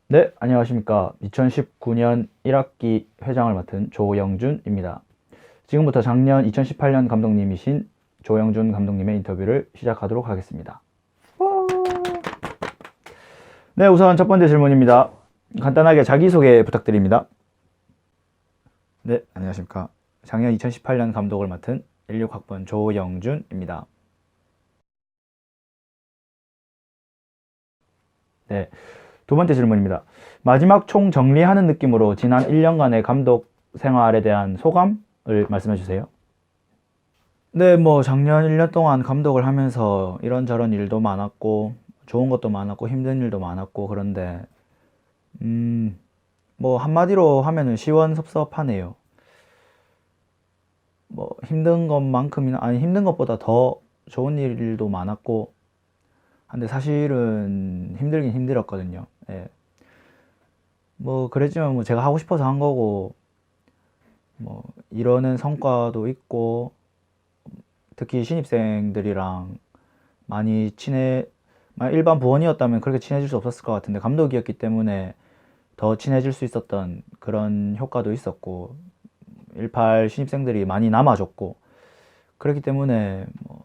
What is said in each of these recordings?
네, 안녕하십니까. 2019년 1학기 회장을 맡은 조영준입니다. 지금부터 작년 2018년 감독님이신 조영준 감독님의 인터뷰를 시작하도록 하겠습니다. 네, 우선 첫 번째 질문입니다. 간단하게 자기소개 부탁드립니다. 네, 안녕하십니까. 작년 2018년 감독을 맡은 16학번 조영준입니다. 네, 두 번째 질문입니다. 마지막 총 정리하는 느낌으로 지난 1년간의 감독 생활에 대한 소감을 말씀해 주세요. 네, 뭐 작년 1년 동안 감독을 하면서 이런저런 일도 많았고 좋은 것도 많았고 힘든 일도 많았고 그런데 음, 뭐 한마디로 하면은 시원섭섭하네요. 뭐 힘든 것만큼이나 아니 힘든 것보다 더 좋은 일도 많았고 근데 사실은 힘들긴 힘들었거든요. 예. 뭐 그랬지만 뭐 제가 하고 싶어서 한 거고 뭐 이러는 성과도 있고 특히 신입생들이랑 많이 일반 부원이었다면 그렇게 친해질 수 없었을 것 같은데 감독이었기 때문에 더 친해질 수 있었던 그런 효과도 있었고 18 신입생들이 많이 남아줬고 그렇기 때문에 뭐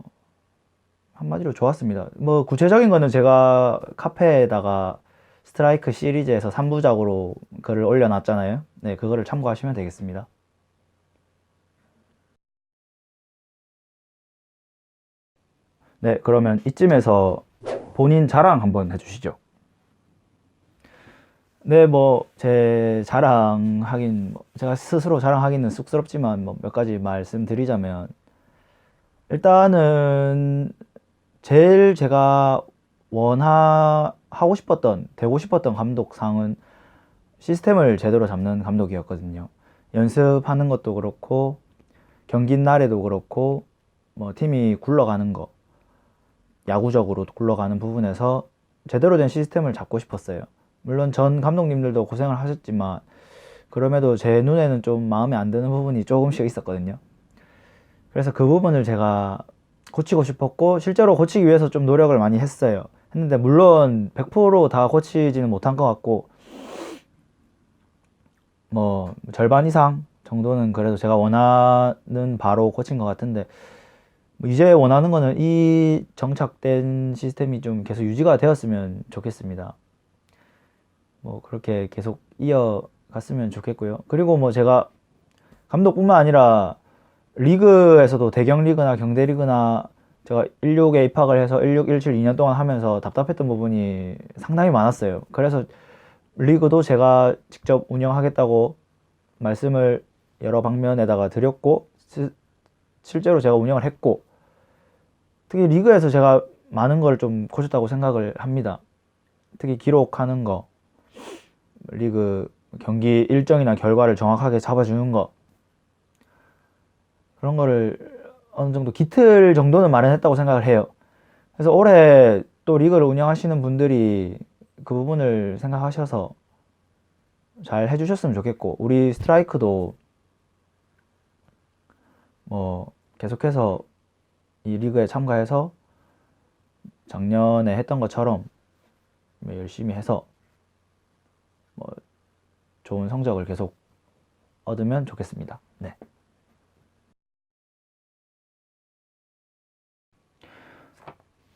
한마디로 좋았습니다. 뭐 구체적인 거는 제가 카페에다가 스트라이크 시리즈에서 3부작으로 글을 올려놨잖아요. 네, 그거를 참고하시면 되겠습니다. 네, 그러면 이쯤에서 본인 자랑 한번 해주시죠. 네, 뭐, 제 자랑하긴, 제가 스스로 자랑하기는 쑥스럽지만, 뭐, 몇 가지 말씀드리자면, 일단은, 제일 제가 하고 싶었던, 되고 싶었던 감독상은 시스템을 제대로 잡는 감독이었거든요. 연습하는 것도 그렇고, 경기 날에도 그렇고, 뭐, 팀이 굴러가는 거, 야구적으로 굴러가는 부분에서 제대로 된 시스템을 잡고 싶었어요. 물론 전 감독님들도 고생을 하셨지만, 그럼에도 제 눈에는 좀 마음에 안 드는 부분이 조금씩 있었거든요. 그래서 그 부분을 제가 고치고 싶었고, 실제로 고치기 위해서 좀 노력을 많이 했어요. 했는데, 물론 100%다 고치지는 못한 것 같고, 뭐, 절반 이상 정도는 그래도 제가 원하는 바로 고친 것 같은데, 뭐 이제 원하는 거는 이 정착된 시스템이 좀 계속 유지가 되었으면 좋겠습니다. 뭐, 그렇게 계속 이어갔으면 좋겠고요. 그리고 뭐 제가 감독뿐만 아니라 리그에서도 대경 리그나 경대 리그나 제가 16에 입학을 해서 16, 17, 2년 동안 하면서 답답했던 부분이 상당히 많았어요. 그래서 리그도 제가 직접 운영하겠다고 말씀을 여러 방면에다가 드렸고 실제로 제가 운영을 했고 특히 리그에서 제가 많은 걸 좀 고쳤다고 생각을 합니다. 특히 기록하는 거, 리그 경기 일정이나 결과를 정확하게 잡아주는 거 그런 거를 어느 정도 기틀 정도는 마련했다고 생각을 해요. 그래서 올해 또 리그를 운영하시는 분들이 그 부분을 생각하셔서 잘 해주셨으면 좋겠고, 우리 스트라이크도 뭐 계속해서 이 리그에 참가해서 작년에 했던 것처럼 열심히 해서 뭐 좋은 성적을 계속 얻으면 좋겠습니다. 네.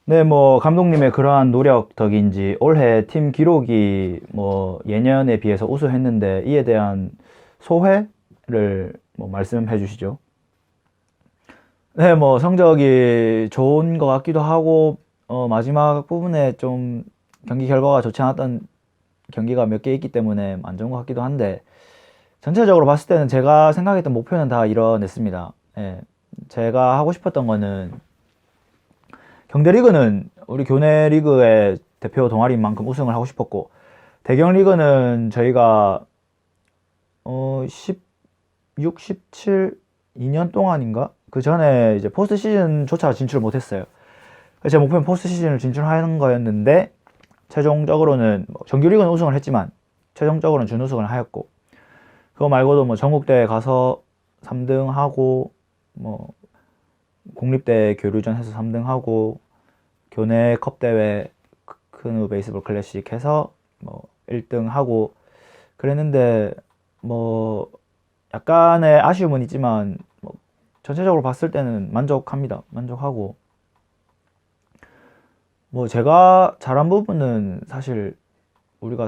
네, 뭐 감독님의 그러한 노력 덕인지 올해 팀 기록이 뭐 예년에 비해서 우수했는데 이에 대한 소회를 뭐 말씀해 주시죠. 네, 뭐 성적이 좋은 것 같기도 하고 마지막 부분에 좀 경기 결과가 좋지 않았던 경기가 몇 개 있기 때문에 안 좋은 것 같기도 한데 전체적으로 봤을 때는 제가 생각했던 목표는 다 이뤄냈습니다. 예, 제가 하고 싶었던 거는 경대 리그는 우리 교내 리그의 대표 동아리인 만큼 우승을 하고 싶었고 대경 리그는 저희가 16, 17, 2년 동안인가? 그 전에 이제 포스트 시즌조차 진출을 못했어요. 제 목표는 포스트 시즌을 진출하는 거였는데 최종적으로는 뭐 정규 리그는 우승을 했지만 최종적으로는 준우승을 하였고 그거 말고도 뭐 전국대회 가서 3등 하고 뭐 국립대 교류전 해서 3등 하고 교내 컵 대회 크누 베이스볼 클래식 해서 뭐 1등 하고 그랬는데 뭐 약간의 아쉬움은 있지만 뭐 전체적으로 봤을 때는 만족합니다. 만족하고 뭐 제가 잘한 부분은 사실 우리가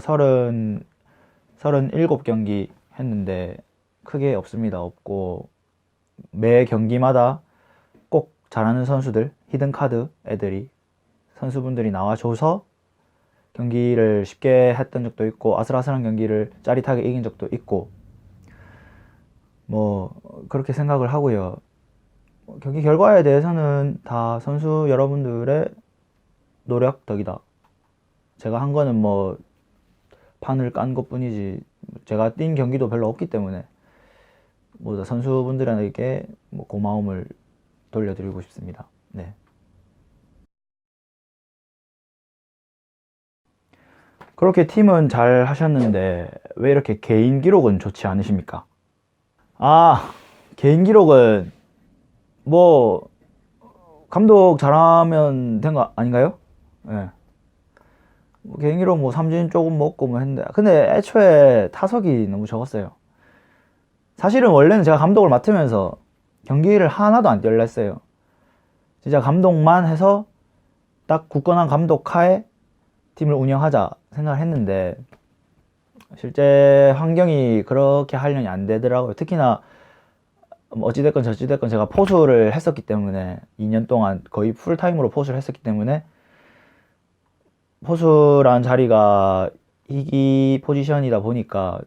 37경기 했는데 크게 없습니다. 없고 매 경기마다 꼭 잘하는 선수들, 히든카드 애들이 선수분들이 나와줘서 경기를 쉽게 했던 적도 있고 아슬아슬한 경기를 짜릿하게 이긴 적도 있고 뭐 그렇게 생각을 하고요. 경기 결과에 대해서는 다 선수 여러분들의 노력 덕이다. 제가 한 거는 뭐 판을 깐 것뿐이지 제가 뛴 경기도 별로 없기 때문에 모두 선수분들에게 뭐 고마움을 돌려드리고 싶습니다. 네. 그렇게 팀은 잘 하셨는데 왜 이렇게 개인 기록은 좋지 않으십니까? 아, 개인 기록은 뭐 감독 잘하면 된 거 아닌가요? 예. 뭐 개인 기록 뭐 삼진 조금 먹고 뭐 했는데 근데 애초에 타석이 너무 적었어요. 사실은 원래는 제가 감독을 맡으면서 경기를 하나도 안 뛰려 했어요. 진짜 감독만 해서 딱 굳건한 감독 하에 팀을 운영하자 생각을 했는데 실제 환경이 그렇게 하려니 안 되더라고요. 특히나 뭐 어찌됐건 저찌됐건 제가 포수를 했었기 때문에 2년 동안 거의 풀타임으로 포수를 했었기 때문에 포수란 자리가 희귀 포지션이다 보니까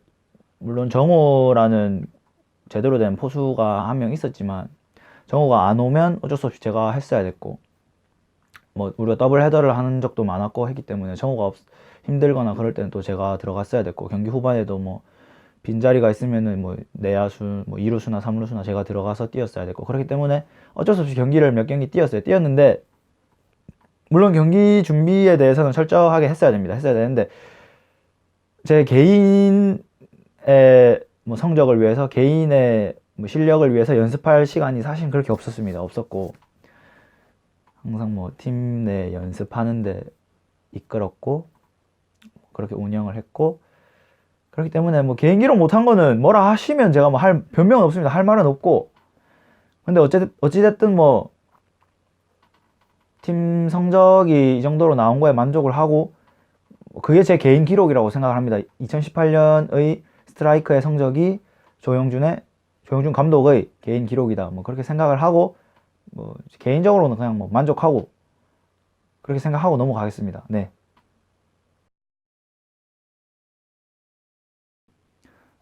물론 정호라는 제대로 된 포수가 한 명 있었지만 정호가 안 오면 어쩔 수 없이 제가 했어야 됐고 뭐 우리가 더블 헤더를 하는 적도 많았고 했기 때문에 정호가 힘들거나 그럴 때는 또 제가 들어갔어야 됐고 경기 후반에도 뭐 빈자리가 있으면은 뭐 내야수 뭐 2루수나 3루수나 제가 들어가서 뛰었어야 됐고 그렇기 때문에 어쩔 수 없이 경기를 몇 경기 뛰었는데 물론 경기 준비에 대해서는 철저하게 했어야 됩니다. 했어야 되는데 제 개인의 뭐 성적을 위해서 개인의 뭐 실력을 위해서 연습할 시간이 사실 그렇게 없었습니다. 없었고 항상 뭐 팀 내 연습하는데 이끌었고 그렇게 운영을 했고 그렇기 때문에 뭐 개인 기록 못한 거는 뭐라 하시면 제가 뭐 할 변명은 없습니다. 할 말은 없고 근데 어찌됐든 뭐 팀 성적이 이 정도로 나온 거에 만족을 하고 그게 제 개인 기록이라고 생각을 합니다. 2018년의 스트라이커의 성적이 조영준 감독의 개인 기록이다. 뭐 그렇게 생각을 하고 뭐 개인적으로는 그냥 뭐 만족하고 그렇게 생각하고 넘어가겠습니다. 네.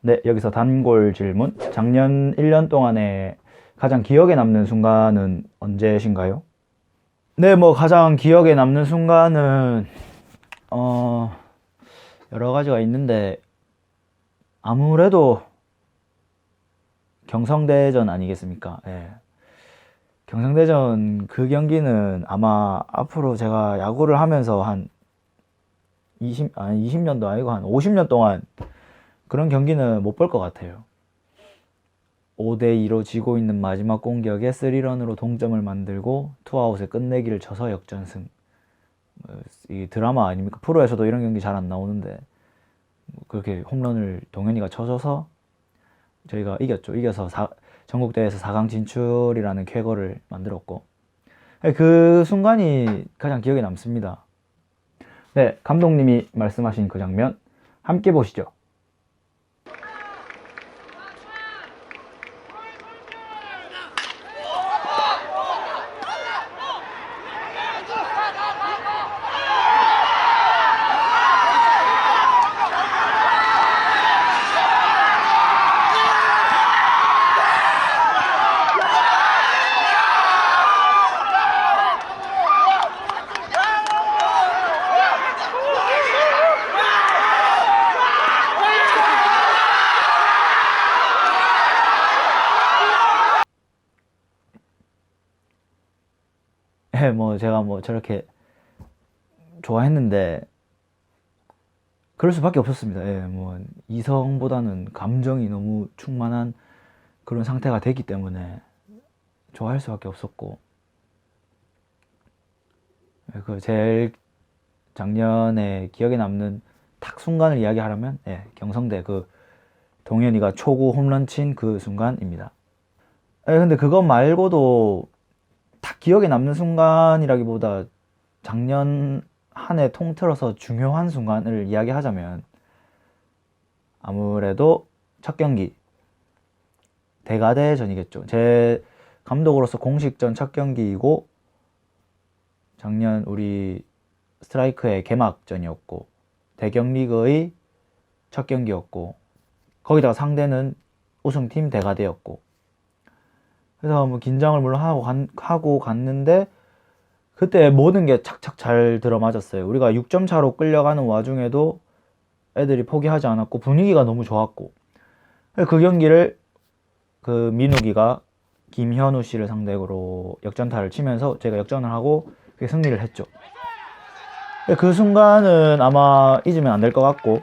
네, 여기서 단골 질문. 작년 1년 동안에 가장 기억에 남는 순간은 언제신가요? 네, 뭐 가장 기억에 남는 순간은 어 여러 가지가 있는데 아무래도 경성대전 아니겠습니까? 예. 경성대전 그 경기는 아마 앞으로 제가 야구를 하면서 한 20년도 아니고 한 50년 동안 그런 경기는 못 볼 것 같아요. 5대2로 지고 있는 마지막 공격에 3런으로 동점을 만들고 투아웃에 끝내기를 쳐서 역전승. 이 드라마 아닙니까? 프로에서도 이런 경기 잘 안 나오는데 그렇게 홈런을 동현이가 쳐줘서 저희가 이겼죠. 이겨서 전국대회에서 4강 진출이라는 쾌거를 만들었고 그 순간이 가장 기억에 남습니다. 네, 감독님이 말씀하신 그 장면 함께 보시죠. 네, 뭐 제가 뭐 저렇게 좋아했는데 그럴 수밖에 없었습니다. 예, 뭐 이성보다는 감정이 너무 충만한 그런 상태가 됐기 때문에 좋아할 수밖에 없었고 그 제일 작년에 기억에 남는 딱 순간을 이야기하라면 경성대 그 동현이가 초구 홈런 친 그 순간입니다. 근데 그것 말고도 딱 기억에 남는 순간이라기보다 작년 한 해 통틀어서 중요한 순간을 이야기하자면 아무래도 첫 경기 대가대전이겠죠. 제 감독으로서 공식전 첫 경기이고 작년 우리 스트라이크의 개막전이었고 대경리그의 첫 경기였고 거기다가 상대는 우승팀 대가대였고 그래서 뭐 긴장을 물론 하고 갔는데 그때 모든 게 착착 잘 들어맞았어요. 우리가 6점 차로 끌려가는 와중에도 애들이 포기하지 않았고 분위기가 너무 좋았고 그 경기를 그 민욱이가 김현우 씨를 상대로 역전타를 치면서 제가 역전을 하고 그게 승리를 했죠. 그 순간은 아마 잊으면 안 될 것 같고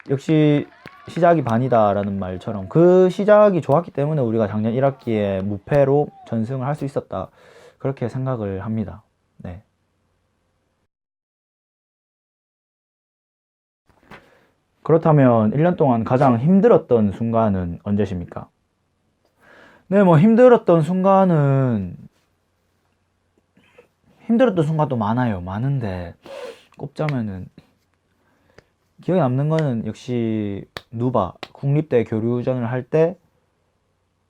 역시 시작이 반이다라는 말처럼 그 시작이 좋았기 때문에 우리가 작년 1학기에 무패로 전승을 할 수 있었다 그렇게 생각을 합니다. 네. 그렇다면 1년 동안 가장 힘들었던 순간은 언제십니까? 네, 뭐 힘들었던 순간도 많아요. 많은데 꼽자면은 기억에 남는 거는 역시 누바 국립대 교류전을 할 때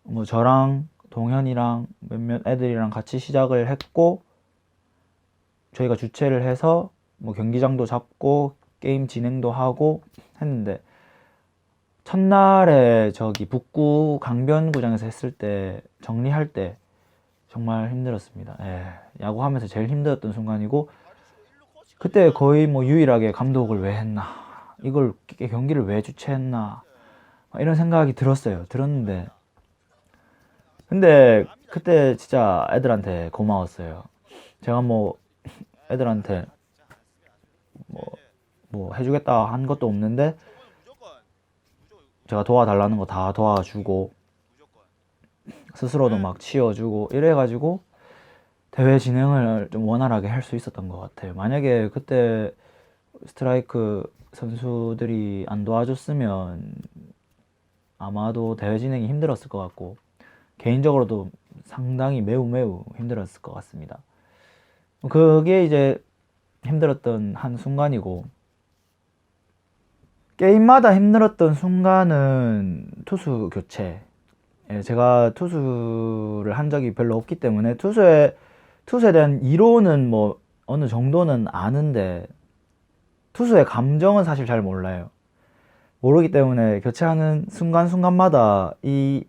뭐 저랑 동현이랑 몇몇 애들이랑 같이 시작을 했고 저희가 주최를 해서 뭐 경기장도 잡고 게임 진행도 하고 했는데 첫날에 저기 북구 강변구장에서 했을 때 정리할 때 정말 힘들었습니다. 야구하면서 제일 힘들었던 순간이고 그때 거의 뭐 유일하게 감독을 왜 했나 이걸 경기를 왜 주최했나 이런 생각이 들었는데 근데 그때 진짜 애들한테 고마웠어요. 제가 뭐 애들한테 뭐 해주겠다 한 것도 없는데 제가 도와달라는 거 다 도와주고 스스로도 막 치워주고 이래가지고 대회 진행을 좀 원활하게 할 수 있었던 것 같아요. 만약에 그때 스트라이크 선수들이 안 도와줬으면 아마도 대회 진행이 힘들었을 것 같고 개인적으로도 상당히 매우 힘들었을 것 같습니다. 그게 이제 힘들었던 한 순간이고 게임마다 힘들었던 순간은 투수 교체. 제가 투수를 한 적이 별로 없기 때문에 투수에 대한 이론은 뭐 어느 정도는 아는데 투수의 감정은 사실 잘 몰라요. 모르기 때문에 교체하는 순간순간마다 이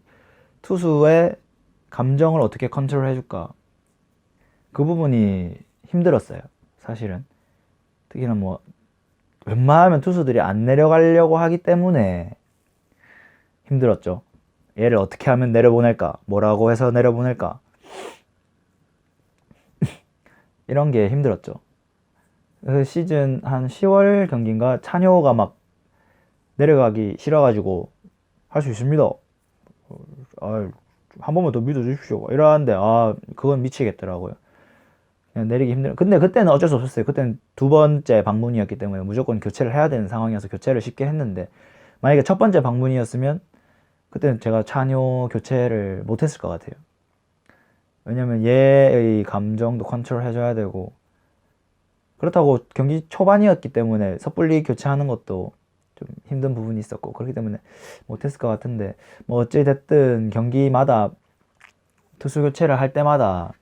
투수의 감정을 어떻게 컨트롤 해줄까 그 부분이 힘들었어요. 사실은 특히나 뭐 웬만하면 투수들이 안 내려가려고 하기 때문에 힘들었죠. 얘를 어떻게 하면 내려보낼까? 뭐라고 해서 내려보낼까? 이런 게 힘들었죠. 그 시즌 한 10월 경기인가 찬효가 막 내려가기 싫어가지고 할 수 있습니다. 한 번만 더 믿어주십시오. 이러는데 그건 미치겠더라고요. 그냥 내리기 힘들어. 근데 그때는 어쩔 수 없었어요. 그때는 두 번째 방문이었기 때문에 무조건 교체를 해야 되는 상황이어서 교체를 쉽게 했는데 만약에 첫 번째 방문이었으면 그때는 제가 찬효 교체를 못했을 것 같아요. 왜냐면 얘의 감정도 컨트롤 해줘야 되고 그렇다고 경기 초반이었기 때문에 섣불리 교체하는 것도 좀 힘든 부분이 있었고 그렇기 때문에 못했을 것 같은데 뭐 어찌됐든 경기마다 투수 교체를 할 때마다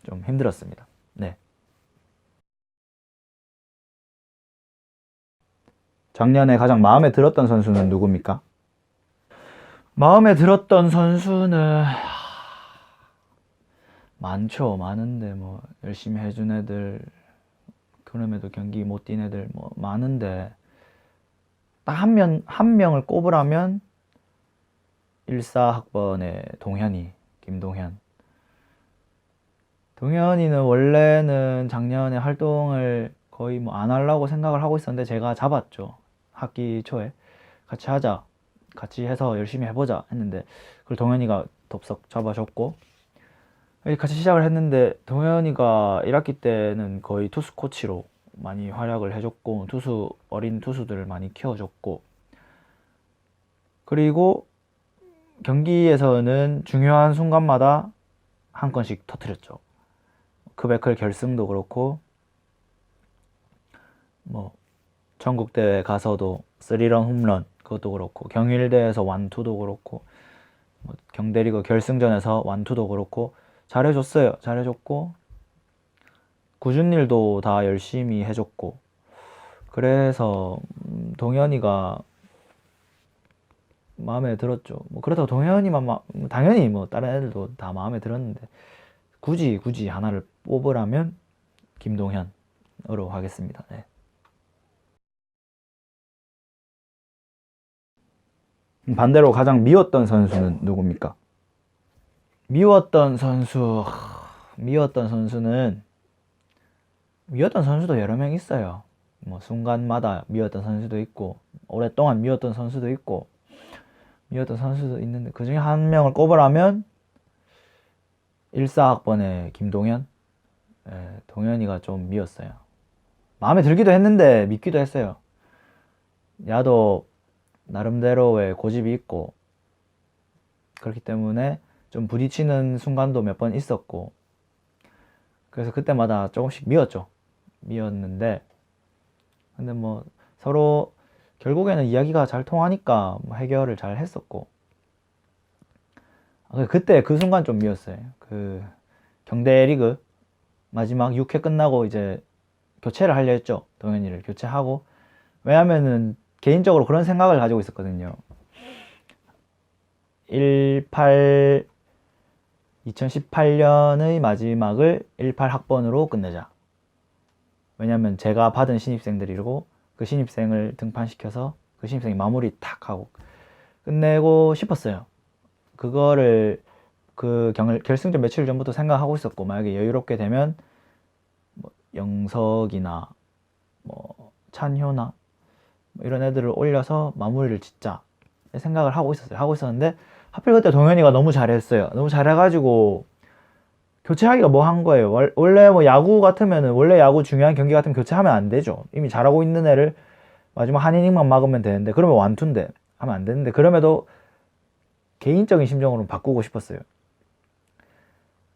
좀 힘들었습니다. 네. 작년에 가장 마음에 들었던 선수는 누굽니까? 마음에 들었던 선수는 많죠. 많은데 뭐 열심히 해준 애들 그럼에도 경기 못 뛴 애들 뭐 많은데 딱 한 명을 꼽으라면 14학번의 동현이 김동현. 동현이는 원래는 작년에 활동을 거의 뭐 안 하려고 생각을 하고 있었는데 제가 잡았죠. 학기 초에 같이 하자. 같이 해서 열심히 해보자 했는데 그걸 동현이가 덥석 잡아줬고 같이 시작을 했는데 동현이가 1학기 때는 거의 투수 코치로 많이 활약을 해줬고 어린 투수들을 많이 키워줬고, 그리고 경기에서는 중요한 순간마다 한 건씩 터트렸죠. 크베클 결승도 그렇고, 뭐 전국대회 가서도 3런 홈런 그것도 그렇고, 경일대에서 완투도 그렇고, 뭐 경대리그 결승전에서 완투도 그렇고 잘해줬어요. 잘해줬고, 꾸준 일도 다 열심히 해줬고, 그래서 동현이가 마음에 들었죠. 뭐 그렇다고 동현이만 당연히 뭐 다른 애들도 다 마음에 들었는데, 굳이 하나를 뽑으라면 김동현으로 하겠습니다. 네. 반대로 가장 미웠던 선수는 누굽니까? 미웠던 선수, 미웠던 선수도 여러 명 있어요. 뭐 순간마다 미웠던 선수도 있고, 오랫동안 미웠던 선수도 있고, 미웠던 선수도 있는데, 그 중에 한 명을 꼽으라면 14학번의 김동현. 동현이가 좀 미웠어요. 마음에 들기도 했는데 밉기도 했어요. 야도 나름대로의 고집이 있고, 그렇기 때문에 좀 부딪히는 순간도 몇 번 있었고, 그래서 그때마다 조금씩 미웠는데, 근데 뭐 서로 결국에는 이야기가 잘 통하니까 뭐 해결을 잘 했었고, 그때 그 순간 좀 미웠어요. 그 경대리그 마지막 6회 끝나고 이제 교체를 하려 했죠. 동현이를 교체하고, 왜냐면은 개인적으로 그런 생각을 가지고 있었거든요. 2018년의 마지막을 18학번으로 끝내자. 왜냐면 제가 받은 신입생들이고, 그 신입생을 등판시켜서 그 신입생이 마무리 탁 하고 끝내고 싶었어요. 그거를 결승전 며칠 전부터 생각하고 있었고, 만약에 여유롭게 되면 뭐 영석이나 뭐 찬효나 뭐 이런 애들을 올려서 마무리를 짓자 생각을 하고 있었는데, 하필 그때 동현이가 너무 잘했어요. 너무 잘해가지고 교체하기가 뭐 한 거예요. 원래 뭐 야구 같으면은, 원래 야구 중요한 경기 같으면 교체하면 안 되죠. 이미 잘하고 있는 애를 마지막 한 이닝만 막으면 되는데, 그러면 완투인데 하면 안 되는데, 그럼에도 개인적인 심정으로 바꾸고 싶었어요.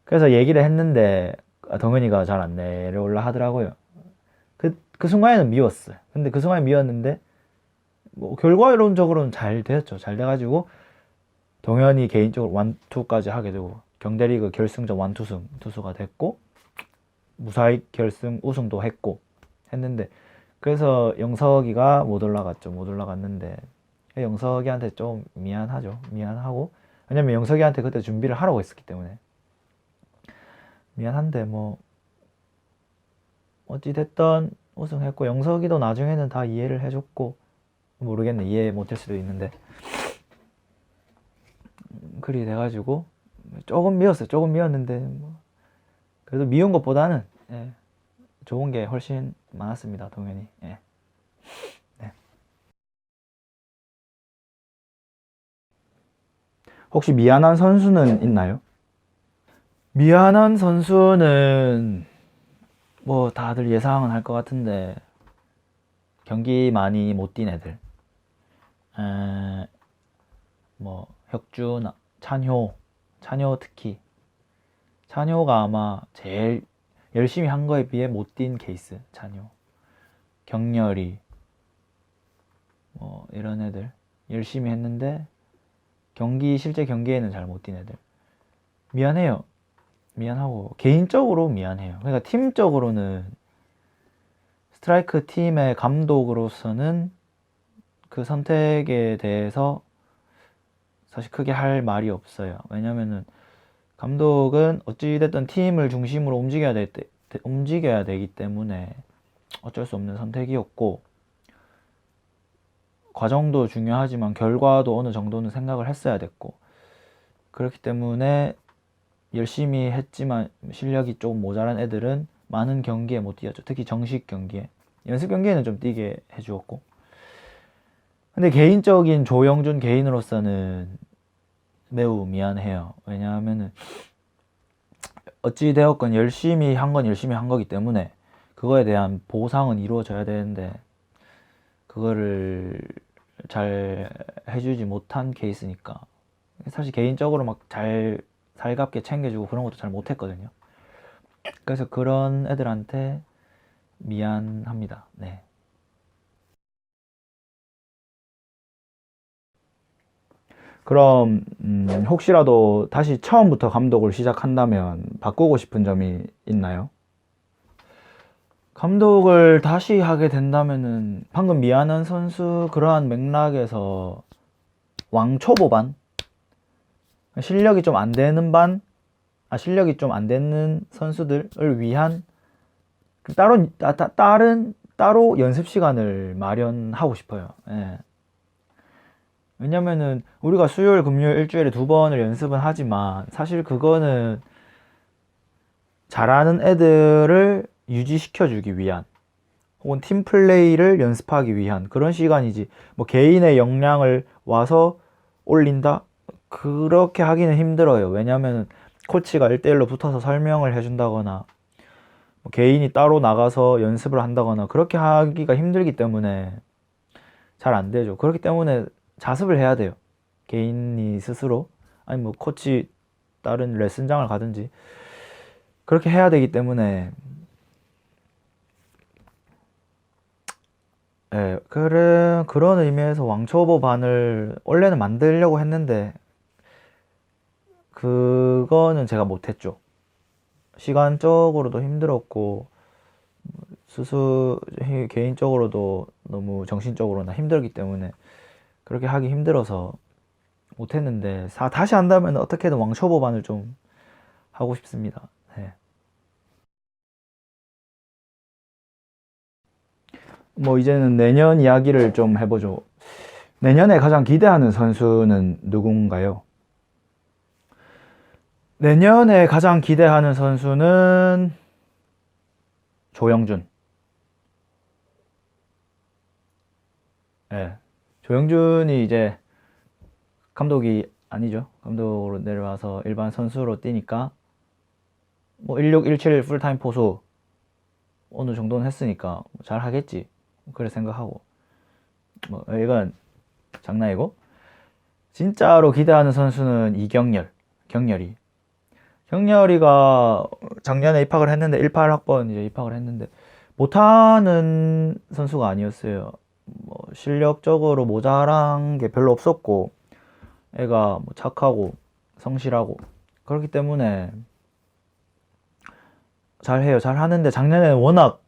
그래서 얘기를 했는데 동현이가 잘 안 내려올라 하더라고요. 그 순간에는 미웠어요. 근데 그 순간에 미웠는데, 뭐 결과론적으로는 잘 되었죠. 잘 돼가지고 동현이 개인적으로 완투까지 하게 되고, 경대리그 결승전 완투승 투수가 됐고, 무사히 결승 우승도 했는데, 그래서 영석이가 못 올라갔는데, 영석이한테 좀 미안하고, 왜냐면 영석이한테 그때 준비를 하라고 했었기 때문에 미안한데, 뭐 어찌됐든 우승했고, 영석이도 나중에는 다 이해를 해줬고, 모르겠네, 이해 못할 수도 있는데, 그리 돼가지고 조금 미웠는데, 뭐 그래도 미운 것보다는 좋은 게 훨씬 많았습니다, 동현이. 네. 혹시 미안한 선수는 있나요? 미안한 선수는 뭐 다들 예상은 할 것 같은데, 경기 많이 못 뛴 애들, 뭐 혁주나 찬효 특히 찬효가 아마 제일 열심히 한 거에 비해 못 뛴 케이스. 찬효, 경렬이, 뭐 이런 애들 열심히 했는데 실제 경기에는 잘 못 뛴 애들, 미안해요. 미안하고 개인적으로 미안해요. 그러니까 팀적으로는, 스트라이크 팀의 감독으로서는 그 선택에 대해서 사실 크게 할 말이 없어요. 왜냐면은 감독은 어찌됐든 팀을 중심으로 움직여야 되기 때문에 어쩔 수 없는 선택이었고, 과정도 중요하지만 결과도 어느 정도는 생각을 했어야 됐고, 그렇기 때문에 열심히 했지만 실력이 조금 모자란 애들은 많은 경기에 못 뛰었죠. 특히 정식 경기에. 연습 경기에는 좀 뛰게 해주었고. 근데 개인적인 조영준 개인으로서는 매우 미안해요. 왜냐하면은 어찌되었건 열심히 한 거기 때문에 그거에 대한 보상은 이루어져야 되는데 그거를 잘 해주지 못한 케이스니까 사실 개인적으로 막 잘 살갑게 챙겨주고 그런 것도 잘 못했거든요. 그래서 그런 애들한테 미안합니다. 네. 그럼 혹시라도 다시 처음부터 감독을 시작한다면 바꾸고 싶은 점이 있나요? 감독을 다시 하게 된다면은 방금 미안한 선수 그러한 맥락에서 왕초보 반 실력이 좀 안 되는 실력이 좀 안 되는 선수들을 위한 따로 연습 시간을 마련하고 싶어요. 예. 왜냐면은 우리가 수요일, 금요일 일주일에 2번을 연습은 하지만 사실 그거는 잘하는 애들을 유지시켜주기 위한 혹은 팀 플레이를 연습하기 위한 그런 시간이지 뭐 개인의 역량을 와서 올린다? 그렇게 하기는 힘들어요. 왜냐면은 코치가 1대1로 붙어서 설명을 해준다거나 뭐 개인이 따로 나가서 연습을 한다거나 그렇게 하기가 힘들기 때문에 잘 안 되죠. 그렇기 때문에 자습을 해야 돼요. 개인이 스스로 아니 뭐 코치 다른 레슨장을 가든지 그렇게 해야 되기 때문에 예, 그런 의미에서 왕초보 반을 원래는 만들려고 했는데 그거는 제가 못했죠. 시간적으로도 힘들었고 개인적으로도 너무 정신적으로나 힘들기 때문에 그렇게 하기 힘들어서 못했는데 다시 한다면 어떻게든 왕초보 반을 좀 하고 싶습니다. 네. 뭐 이제는 내년 이야기를 좀 해보죠. 내년에 가장 기대하는 선수는 누군가요? 내년에 가장 기대하는 선수는 조영준. 예. 조영준이 이제 감독이 아니죠. 감독으로 내려와서 일반 선수로 뛰니까 뭐 16, 17 풀타임 포수 어느 정도는 했으니까 잘 하겠지. 그래 생각하고 뭐 이건 장난이고 진짜로 기대하는 선수는 경렬이. 경렬이가 작년에 입학을 했는데 18학번 이제 입학을 했는데 못하는 선수가 아니었어요. 뭐 실력적으로 모자란 게 별로 없었고 애가 뭐 착하고 성실하고 그렇기 때문에 잘해요. 잘하는데 작년에는 워낙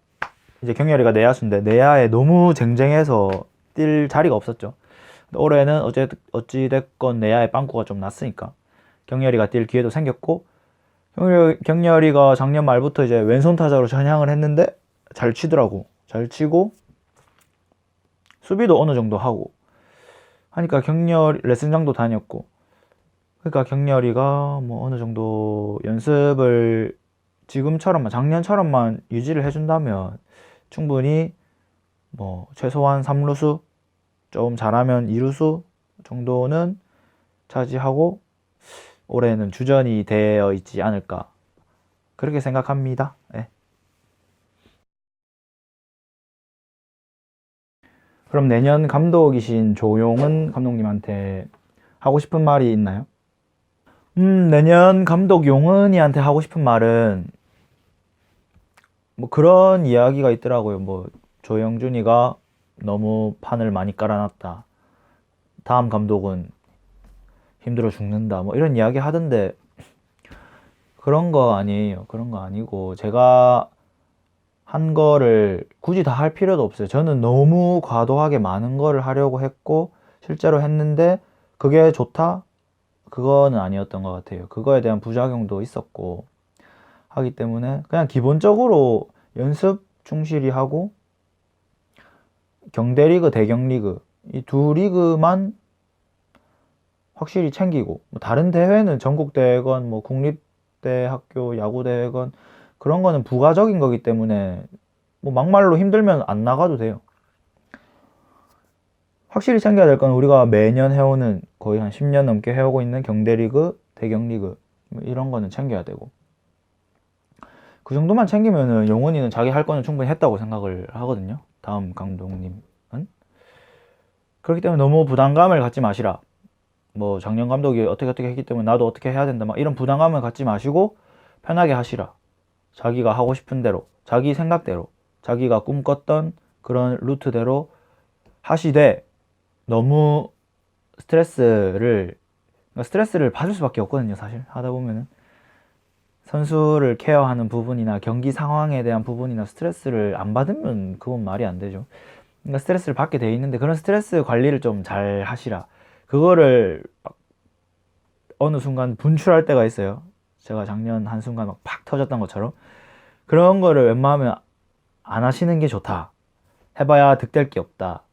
이제 경렬이가 내야수인데 내야에 너무 쟁쟁해서 뛸 자리가 없었죠. 올해는 어찌됐건 내야에 빵꾸가 좀 났으니까 경렬이가 뛸 기회도 생겼고 경렬이가 작년 말부터 이제 왼손 타자로 전향을 했는데 잘 치더라고. 잘 치고 수비도 어느 정도 하고 하니까 레슨장도 다녔고 그러니까 경렬이가 뭐 어느 정도 연습을 지금처럼만 작년처럼만 유지를 해준다면 충분히 뭐 최소한 3루수 좀 잘하면 2루수 정도는 차지하고 올해는 주전이 되어 있지 않을까 그렇게 생각합니다. 네. 그럼 내년 감독이신 조용은 감독님한테 하고 싶은 말이 있나요? 내년 감독 용은이한테 하고 싶은 말은 뭐 그런 이야기가 있더라고요. 뭐 조영준이가 너무 판을 많이 깔아놨다. 다음 감독은 힘들어 죽는다. 뭐 이런 이야기 하던데 그런 거 아니에요. 그런 거 아니고 제가 한 거를 굳이 다 할 필요도 없어요. 저는 너무 과도하게 많은 거를 하려고 했고 실제로 했는데 그게 좋다? 그거는 아니었던 것 같아요. 그거에 대한 부작용도 있었고 하기 때문에 그냥 기본적으로 연습 충실히 하고 경대리그, 대경리그 이 두 리그만 확실히 챙기고 뭐 다른 대회는 전국대회건 뭐 국립대학교 야구대회건 그런 거는 부가적인 거기 때문에 뭐 막말로 힘들면 안 나가도 돼요. 확실히 챙겨야 될 건 우리가 매년 해오는 거의 한 10년 넘게 해오고 있는 경대리그, 대경리그 뭐 이런 거는 챙겨야 되고 그 정도만 챙기면은 용훈이는 자기 할 거는 충분히 했다고 생각을 하거든요. 다음 감독님은. 그렇기 때문에 너무 부담감을 갖지 마시라. 뭐 작년 감독이 어떻게 어떻게 했기 때문에 나도 어떻게 해야 된다. 막 이런 부담감을 갖지 마시고 편하게 하시라. 자기가 하고 싶은 대로, 자기 생각대로, 자기가 꿈꿨던 그런 루트대로 하시되 너무 스트레스를 받을 수밖에 없거든요. 사실 하다 보면은 선수를 케어하는 부분이나 경기 상황에 대한 부분이나 스트레스를 안 받으면 그건 말이 안 되죠. 그러니까 스트레스를 받게 돼 있는데 그런 스트레스 관리를 좀 잘 하시라. 그거를 어느 순간 분출할 때가 있어요. 제가 작년 한순간 막 팍 터졌던 것처럼 그런 거를 웬만하면 안 하시는 게 좋다. 해봐야 득될 게 없다.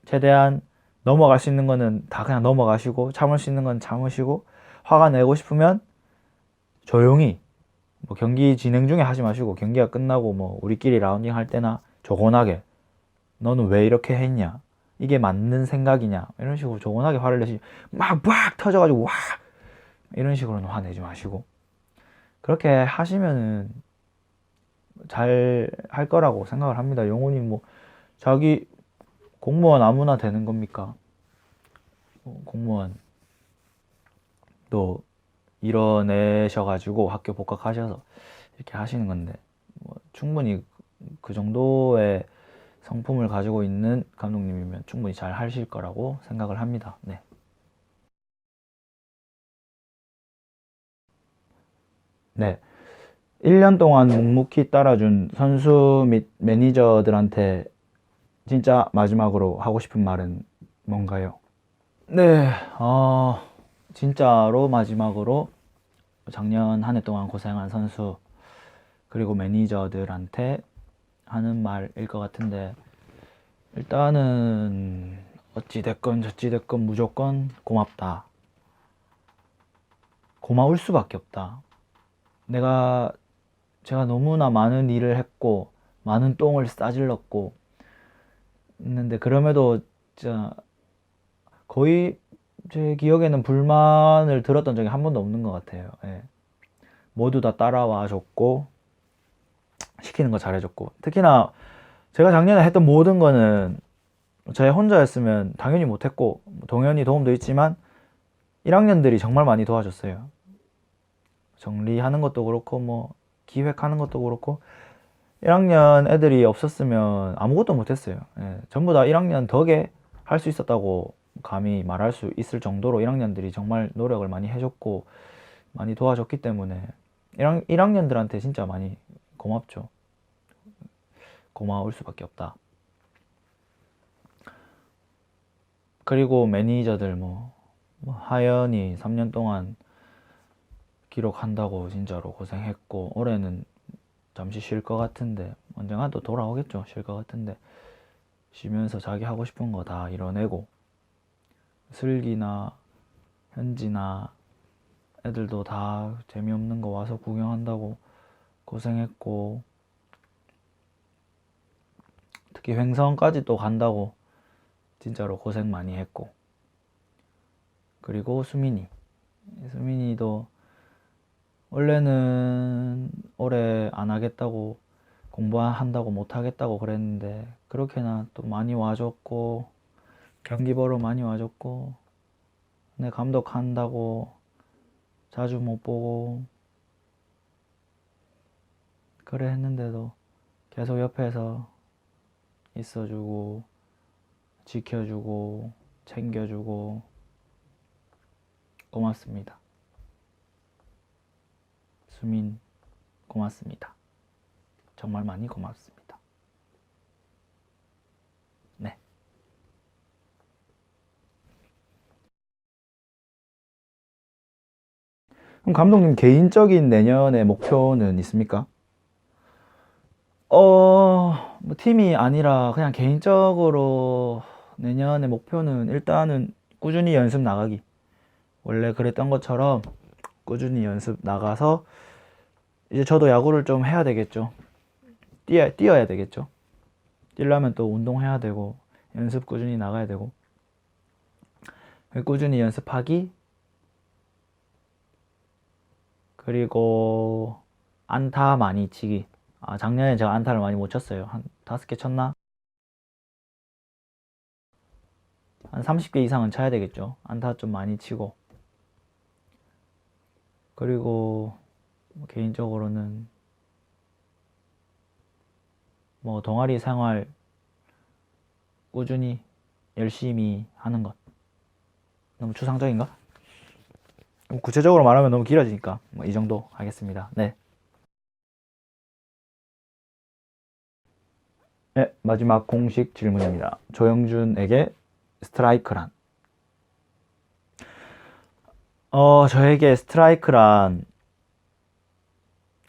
최대한 넘어갈 수 있는 거는 다 그냥 넘어가시고 참을 수 있는 건 참으시고 화가 내고 싶으면 조용히 뭐 경기 진행 중에 하지 마시고 경기가 끝나고 뭐 우리끼리 라운딩 할 때나 조곤하게 너는 왜 이렇게 했냐? 이게 맞는 생각이냐? 이런 식으로 조곤하게 화를 내시 막 터져가지고 와 이런 식으로는 화내지 마시고 그렇게 하시면은 잘 할 거라고 생각을 합니다. 영훈이 뭐 자기 공무원 아무나 되는 겁니까? 공무원도 이뤄내셔가지고 학교 복학하셔서 이렇게 하시는 건데 뭐 충분히 그 정도의 성품을 가지고 있는 감독님이면 충분히 잘 하실 거라고 생각을 합니다. 네. 네. 1년 동안 묵묵히 따라준 선수 및 매니저들한테 진짜 마지막으로 하고 싶은 말은 뭔가요? 네, 진짜로 마지막으로 작년 한 해 동안 고생한 선수 그리고 매니저들한테 하는 말일 것 같은데 일단은 어찌됐건 저찌됐건 무조건 고맙다. 고마울 수밖에 없다. 제가 너무나 많은 일을 했고 많은 똥을 싸질렀고 있는데 그럼에도 진짜 거의 제 기억에는 불만을 들었던 적이 한 번도 없는 것 같아요. 예. 모두 다 따라와 줬고 시키는 거 잘해줬고 특히나 제가 작년에 했던 모든 거는 제 혼자였으면 당연히 못했고 동현이 도움도 있지만 1학년들이 정말 많이 도와줬어요. 정리하는 것도 그렇고 뭐 기획하는 것도 그렇고 1학년 애들이 없었으면 아무것도 못했어요. 예, 전부 다 1학년 덕에 할 수 있었다고 감히 말할 수 있을 정도로 1학년들이 정말 노력을 많이 해줬고 많이 도와줬기 때문에 1학년들한테 진짜 많이 고맙죠. 고마울 수밖에 없다. 그리고 매니저들 뭐 하연이 3년 동안 기록한다고 진짜로 고생했고 올해는 잠시 쉴 것 같은데 언젠가 또 돌아오겠죠. 쉴 것 같은데 쉬면서 자기 하고 싶은 거 다 이뤄내고 슬기나 현지나 애들도 다 재미없는 거 와서 구경한다고 고생했고 특히 횡성까지 또 간다고 진짜로 고생 많이 했고 그리고 수민이도 원래는 올해 안 하겠다고 공부한다고 못 하겠다고 그랬는데 그렇게나 또 많이 와줬고 경기 보러 많이 와줬고 내 감독한다고 자주 못 보고 그래 했는데도 계속 옆에서 있어주고 지켜주고 챙겨주고 고맙습니다. 수민 고맙습니다. 정말 많이 고맙습니다. 네. 그럼 감독님 개인적인 내년의 목표는 있습니까? 뭐 팀이 아니라 그냥 개인적으로 내년의 목표는 일단은 꾸준히 연습 나가기. 원래 그랬던 것처럼 꾸준히 연습 나가서 이제 저도 야구를 좀 해야 되겠죠. 뛰어야 되겠죠. 뛰려면 또 운동해야 되고 연습 꾸준히 나가야 되고 꾸준히 연습하기 그리고 안타 많이 치기. 작년에 제가 안타를 많이 못 쳤어요. 한 5개 쳤나? 한 30개 이상은 쳐야 되겠죠. 안타 좀 많이 치고. 그리고 개인적으로는 뭐 동아리 생활 꾸준히 열심히 하는 것. 너무 추상적인가? 구체적으로 말하면 너무 길어지니까 이 정도 하겠습니다. 네. 네, 마지막 공식 질문입니다. 조영준에게 스트라이크란? 저에게 스트라이크란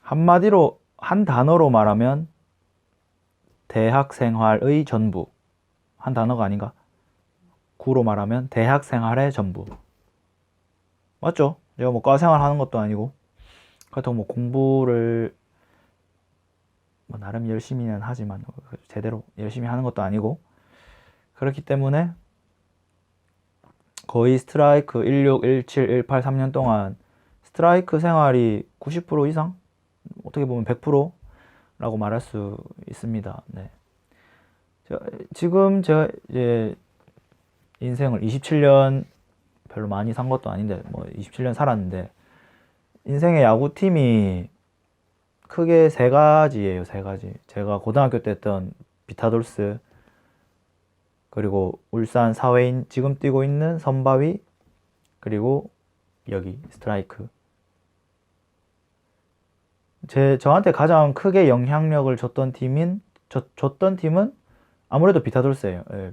한마디로 한 단어로 말하면 대학 생활의 전부. 한 단어가 아닌가? 구로 말하면 대학 생활의 전부. 맞죠? 제가 뭐 과생활 하는 것도 아니고 그렇다고 뭐 공부를 뭐 나름 열심히는 하지만 제대로 열심히 하는 것도 아니고 그렇기 때문에 거의 스트라이크 16, 17, 18, 3년 동안 스트라이크 생활이 90% 이상? 어떻게 보면 100%라고 말할 수 있습니다. 네. 지금 제가 이제 인생을 27년 별로 많이 산 것도 아닌데 뭐 27년 살았는데 인생의 야구팀이 크게 세 가지예요. 세 가지. 제가 고등학교 때 했던 비타돌스 그리고 울산 사회인 지금 뛰고 있는 선바위 그리고 여기 스트라이크. 저한테 가장 크게 영향력을 줬던 팀은 아무래도 비타돌스예요. 예.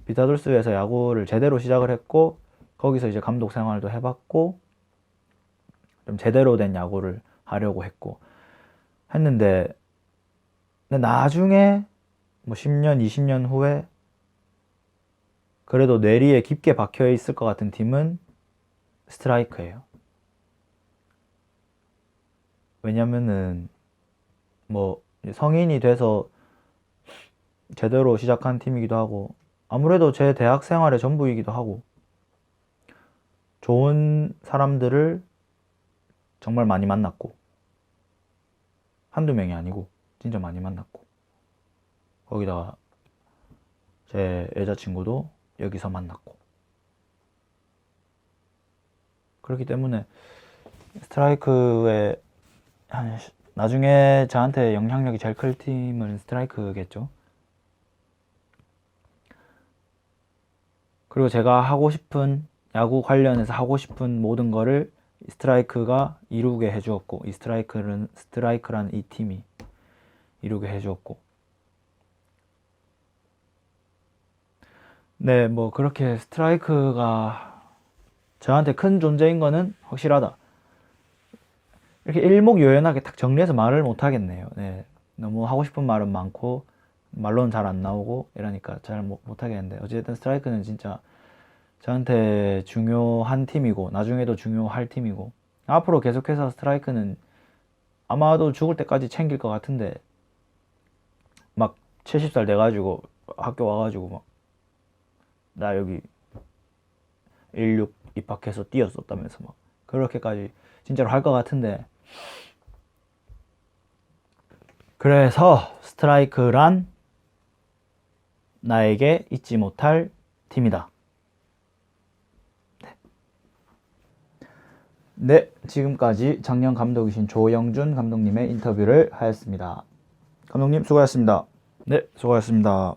비타돌스에서 야구를 제대로 시작을 했고 거기서 이제 감독 생활도 해봤고 좀 제대로 된 야구를 하려고 했는데 근데 나중에 뭐 10년, 20년 후에 그래도 뇌리에 깊게 박혀 있을 것 같은 팀은 스트라이크예요. 왜냐면은 뭐 성인이 돼서 제대로 시작한 팀이기도 하고 아무래도 제 대학 생활의 전부이기도 하고 좋은 사람들을 정말 많이 만났고 한두 명이 아니고 진짜 많이 만났고 거기다가 제 여자친구도 여기서 만났고 그렇기 때문에 스트라이크에 나중에 저한테 영향력이 제일 클 팀은 스트라이크겠죠. 그리고 제가 하고 싶은 야구 관련해서 하고 싶은 모든 거를 스트라이크가 이루게 해주었고 이 스트라이크라는 이 팀이 이루게 해주었고 네, 뭐 그렇게 스트라이크가 저한테 큰 존재인 거는 확실하다. 이렇게 일목요연하게 딱 정리해서 말을 못 하겠네요. 네, 너무 하고 싶은 말은 많고 말로는 잘 안 나오고 이러니까 잘 못 하겠는데 어쨌든 스트라이크는 진짜 저한테 중요한 팀이고 나중에도 중요할 팀이고 앞으로 계속해서 스트라이크는 아마도 죽을 때까지 챙길 것 같은데 막 70살 돼가지고 학교 와가지고 막 나 여기 16 입학해서 뛰었었다면서 막 그렇게까지 진짜로 할 것 같은데 그래서 스트라이크란 나에게 잊지 못할 팀이다. 네, 지금까지 작년 감독이신 조영준 감독님의 인터뷰를 하였습니다. 감독님 수고하셨습니다. 네, 수고하셨습니다.